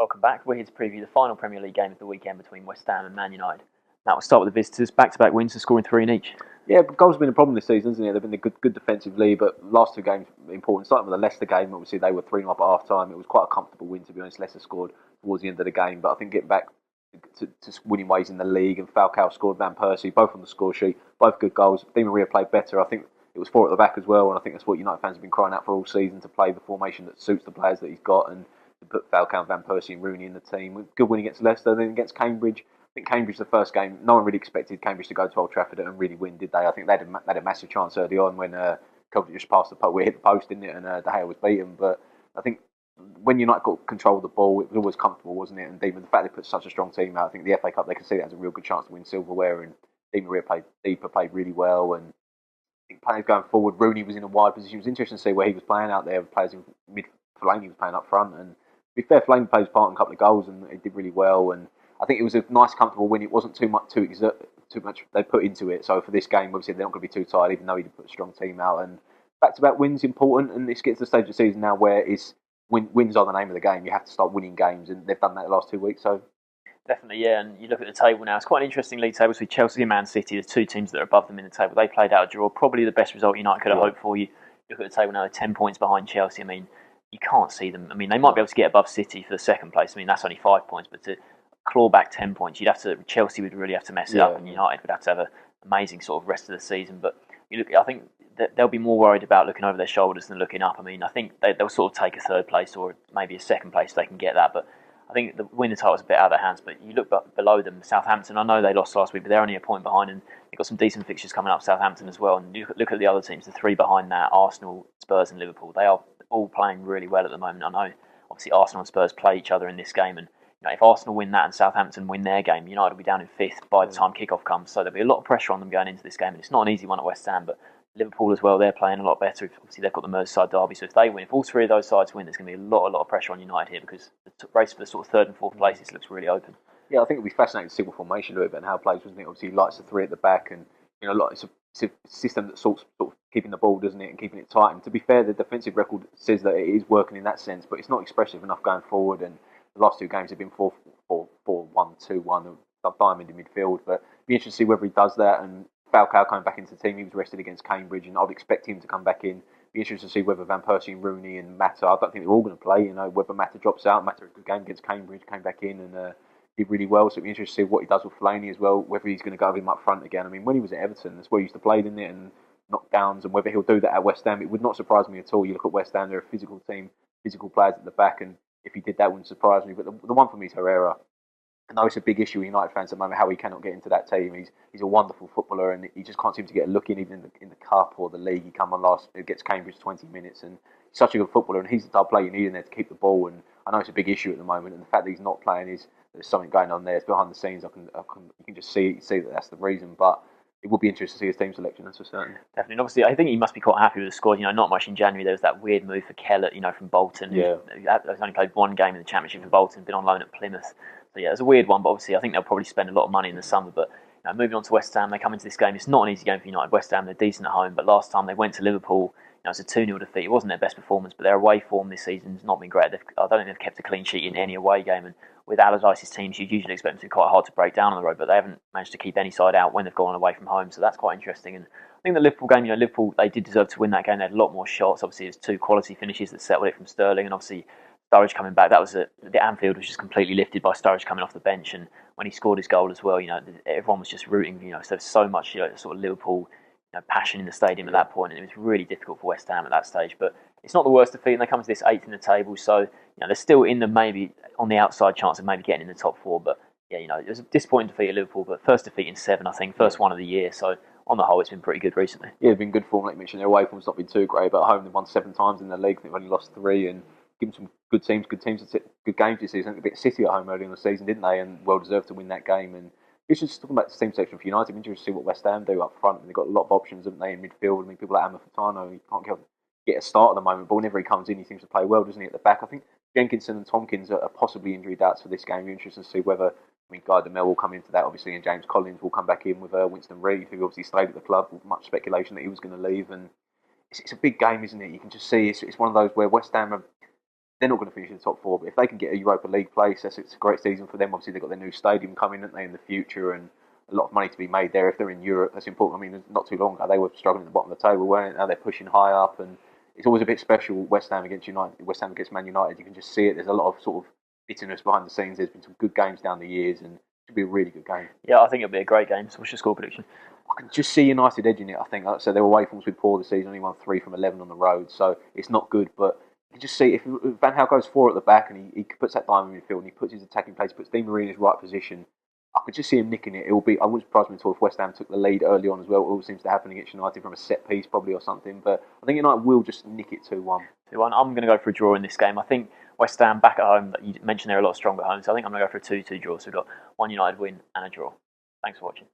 Welcome back. We're here to preview the final Premier League game of the weekend between West Ham and Man United. Now we'll start with the visitors. Back-to-back wins, scoring three in each. Yeah, but goals have been a problem this season, isn't it? They've been a good defensively, but last two games important. Starting with the Leicester game, obviously they were 3-0 up at half time. It was quite a comfortable win, to be honest. Leicester scored towards the end of the game, but I think getting back to winning ways in the league, and Falcao scored, Van Persie, both on the score sheet, both good goals. Di Maria played better. I think it was four at the back as well, and I think that's what United fans have been crying out for all season, to play the formation that suits the players that he's got, and to put Falcao and Van Persie and Rooney in the team. Good win against Leicester, then against Cambridge. I think Cambridge, the first game, no one really expected Cambridge to go to Old Trafford and really win, did they? I think they had a massive chance early on when Coventry just passed the post. We hit the post, didn't it? And De Gea was beaten. But I think when United got control of the ball, it was always comfortable, wasn't it? And even the fact they put such a strong team out, I think the FA Cup, they can see that as a real good chance to win silverware. And Di Maria played deeper, played really well. And I think players going forward, Rooney was in a wide position. It was interesting to see where he was playing out there. Players in mid, Fellaini was playing up front. And to be fair, Fellaini played his part in a couple of goals and he did really well. And I think it was a nice, comfortable win. It wasn't too much they put into it. So for this game, obviously they're not going to be too tired, even though he did put a strong team out. And back-to-back wins important, and this gets to the stage of the season now where wins are the name of the game. You have to start winning games, and they've done that the last 2 weeks. So Definitely, yeah. And you look at the table now; it's quite an interesting league table between Chelsea and Man City, the two teams that are above them in the table. They played out a draw, probably the best result United could have hoped for. You look at the table now; they're 10 points behind Chelsea. I mean, you can't see them. I mean, they might be able to get above City for the second place. I mean, that's only 5 points, but to claw back 10 points, Chelsea would really have to mess it up, and United would have to have an amazing sort of rest of the season. But I think that they'll be more worried about looking over their shoulders than looking up. I mean, I think they'll sort of take a third place or maybe a second place if they can get that. But I think the winning title is a bit out of their hands. But you look below them, Southampton. I know they lost last week, but they're only a point behind, and they've got some decent fixtures coming up. Southampton as well. And you look at the other teams, the three behind that: Arsenal, Spurs, and Liverpool. They are all playing really well at the moment. I know, obviously, Arsenal and Spurs play each other in this game, and if Arsenal win that and Southampton win their game, United will be down in fifth by the time kickoff comes. So there'll be a lot of pressure on them going into this game, and it's not an easy one at West Ham, but Liverpool as well, they're playing a lot better. Obviously, they've got the Merseyside derby, so if they win, if all three of those sides win, there's going to be a lot of pressure on United here, because the race for the sort of third and fourth places looks really open. Yeah, I think it'll be fascinating to see what formation do it and how it plays, wasn't it? Obviously, he likes the three at the back, and it's a system that sort of keeping the ball, doesn't it, and keeping it tight. And to be fair, the defensive record says that it is working in that sense, but it's not expressive enough going forward. And the last two games have been 4-1, 2-1, diamond in midfield. But it'll be interesting to see whether he does that. And Falcao coming back into the team, he was rested against Cambridge, and I'd expect him to come back in. Be interesting to see whether Van Persie and Rooney and Mata, I don't think they're all going to play. Whether Mata drops out. Mata had a good game against Cambridge, came back in and did really well. So it'll be interesting to see what he does with Fellaini as well, whether he's going to go with him up front again. I mean, when he was at Everton, that's where he used to play, didn't it? And knockdowns, and whether he'll do that at West Ham, it would not surprise me at all. You look at West Ham, they're a physical team, physical players at the back, and if he did that, wouldn't surprise me. But the one for me is Herrera. I know it's a big issue with United fans at the moment, how he cannot get into that team. He's a wonderful footballer, and he just can't seem to get a look in, even in the cup or the league. He come on last, it gets Cambridge 20 minutes, and he's such a good footballer, and he's the type of player you need in there to keep the ball. And I know it's a big issue at the moment, and the fact that he's not playing is there's something going on there. It's behind the scenes. You can just see that that's the reason, but it would be interesting to see his team selection, that's for certain. Definitely. And obviously, I think he must be quite happy with the squad. Not much in January. There was that weird move for Kellett, from Bolton. Yeah. He's only played one game in the Championship for Bolton, been on loan at Plymouth. So yeah, it's a weird one, but obviously I think they'll probably spend a lot of money in the summer. But moving on to West Ham, they come into this game. It's not an easy game for United. West Ham, they're decent at home, but last time they went to Liverpool, it's a 2-0 defeat. It wasn't their best performance, but their away form this season has not been great. I don't think they've kept a clean sheet in any away game, and with Allardyce's teams, you'd usually expect them to be quite hard to break down on the road, but they haven't managed to keep any side out when they've gone away from home, so that's quite interesting. And I think the Liverpool game, Liverpool, they did deserve to win that game. They had a lot more shots. Obviously, there's two quality finishes that settled it from Sterling, and obviously Sturridge coming back. The Anfield was just completely lifted by Sturridge coming off the bench, and when he scored his goal as well, everyone was just rooting. So there's so much, sort of Liverpool passion in the stadium at that point, and it was really difficult for West Ham at that stage. But it's not the worst defeat, and they come to this eighth in the table, so they're still in the maybe on the outside chance of maybe getting in the top four. But it was a disappointing defeat at Liverpool, but first defeat in 7, I think, first one of the year. So on the whole, it's been pretty good recently. Yeah, it's been good form, like you mentioned. Their away form's not been too great, but at home they've won 7 times in the league. They've only lost 3, and given some good teams, good games this season. A bit City at home early in the season, didn't they? And well deserved to win that game. And it's just talking about the team section for United. I'm interested to see what West Ham do up front. They've got a lot of options, haven't they, in midfield? I mean, people like Amafitano, he can't get a start at the moment, but whenever he comes in, he seems to play well, doesn't he, at the back? I think Jenkinson and Tompkins are possibly injury doubts for this game. You're interested to see whether, Guy Demel will come into that, obviously, and James Collins will come back in with Winston Reid, who obviously stayed at the club with much speculation that he was going to leave. And it's a big game, isn't it? You can just see it's one of those where West Ham are they're not going to finish in the top four. But if they can get a Europa League place, it's a great season for them. Obviously, they've got their new stadium coming, haven't they, in the future, and a lot of money to be made there. If they're in Europe, that's important. I mean, not too long ago, they were struggling at the bottom of the table, weren't they? Now they're pushing high up, and it's always a bit special. West Ham against United, West Ham against Man United. You can just see it. There's a lot of sort of bitterness behind the scenes. There's been some good games down the years, and it should be a really good game. Yeah, I think it'll be a great game. So what's your score prediction? I can just see United edging it. I think so. Their away forms been poor this season. Only won 3 from 11 on the road, so it's not good. But you can just see if Van Gaal goes 4 at the back and he puts that diamond midfield and he puts his attacking place, puts Di Maria in his right position. I could just see him nicking it. It will be. I wouldn't surprise me at all if West Ham took the lead early on as well. It all seems to happen against United from a set piece, probably, or something. But I think United will just nick it 2-1. 2-1. I'm going to go for a draw in this game. I think West Ham back at home. You mentioned they're a lot stronger at home, so I think I'm going to go for a 2-2 draw. So we've got one United win and a draw. Thanks for watching.